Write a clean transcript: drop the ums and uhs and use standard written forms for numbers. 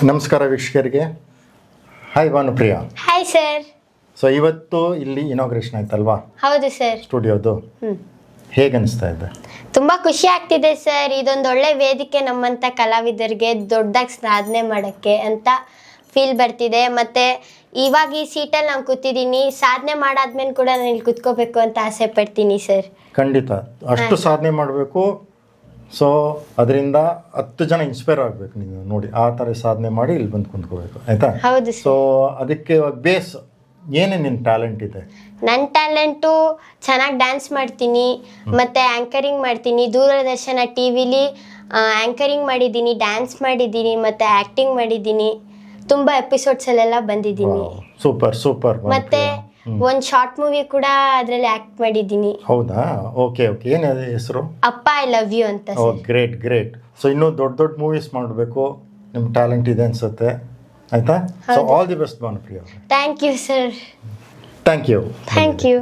ನಮಸ್ಕಾರ ವೀಕ್ಷಕರಿಗೆ. Hi Bhanupriya. Hi sir. So ಇವತ್ತು ಇಲ್ಲಿ ಇನಾಗ್ರೇಷನ್ ಆಯ್ತಲ್ವಾ ಹೌದು ಸರ್. ಸ್ಟುಡಿಯೋದು? ಹೇಗೆ ಅನಿಸ್ತಾ ಇದೆ? ತುಂಬ ಖುಷಿ ಆಗ್ತಿದೆ ಸರ್. ಇದೊಂದು ಒಳ್ಳೆ ವೇದಿಕೆ ನಮ್ಮಂಥ ಕಲಾವಿದರಿಗೆ ದೊಡ್ಡದಾಗಿ ಸಾಧನೆ ಮಾಡೋಕ್ಕೆ ಅಂತ ಫೀಲ್ ಬರ್ತಿದೆ. ಮತ್ತು ಇವಾಗ ಈ ಸೀಟಲ್ಲಿ ನಾನು ಕೂತಿದ್ದೀನಿ, ಸಾಧನೆ ಮಾಡಾದ್ಮೇಲೆ ಕೂಡ ನಾನು ಇಲ್ಲಿ ಕೂತ್ಕೋಬೇಕು ಅಂತ ಆಸೆ ಪಡ್ತೀನಿ ಸರ್. ಖಂಡಿತ ಅಷ್ಟು ಸಾಧನೆ ಮಾಡಬೇಕು. ಸೊ ಅದರಿಂದ 10 ಜನ ಇನ್ಸ್ಪೈರ್ ಆಗಬೇಕು. ನೀವು ನೋಡಿ ಆ ಥರ ಸಾಧನೆ ಮಾಡಿ ಇಲ್ಲಿ ಬಂದು ಕುಂತ್ಕೋಬೇಕು, ಆಯಿತಾ? ಹೌದು ಸೊ ಸರ್. ಅದಕ್ಕೆ ಬೇಸ್ ಏನೇ ನಿನ್ನ ಟ್ಯಾಲೆಂಟ್ ಇದೆ? ನನ್ನ ಟ್ಯಾಲೆಂಟು ಚೆನ್ನಾಗಿ ಡ್ಯಾನ್ಸ್ ಮಾಡ್ತೀನಿ, ಮತ್ತು ಆ್ಯಂಕರಿಂಗ್ ಮಾಡ್ತೀನಿ. ದೂರದರ್ಶನ ಟಿ ವಿಲಿ ಆ್ಯಂಕರಿಂಗ್ ಮಾಡಿದ್ದೀನಿ, ಡ್ಯಾನ್ಸ್ ಮಾಡಿದ್ದೀನಿ, ಮತ್ತು ಆ್ಯಕ್ಟಿಂಗ್ ಮಾಡಿದ್ದೀನಿ. ತುಂಬ ಎಪಿಸೋಡ್ಸಲ್ಲೆಲ್ಲ ಬಂದಿದ್ದೀನಿ. Super super. ಮತ್ತು ಒಂದು ಶಾರ್ಟ್ ಮೂವಿ ಕೂಡ ಅದರಲ್ಲಿ ಆ್ಯಕ್ಟ್ ಮಾಡಿದ್ದೀನಿ. ಹೌದಾ? Okay okay. ಏನು ಹೆಸರು? ಅಪ್ಪ ಐ ಲವ್ ಯು ಅಂತ. ಓ ಗ್ರೇಟ್ ಗ್ರೇಟ್. ಸೊ ಇನ್ನೂ ದೊಡ್ಡ ದೊಡ್ಡ ಮೂವೀಸ್ ಮಾಡಬೇಕು, ನಿಮ್ಮ ಟ್ಯಾಲೆಂಟ್ ಇದೆ ಅನಿಸುತ್ತೆ, ಆಯಿತಾ? So all the best Bhanupriya. Thank you sir. Thank you. Thank you.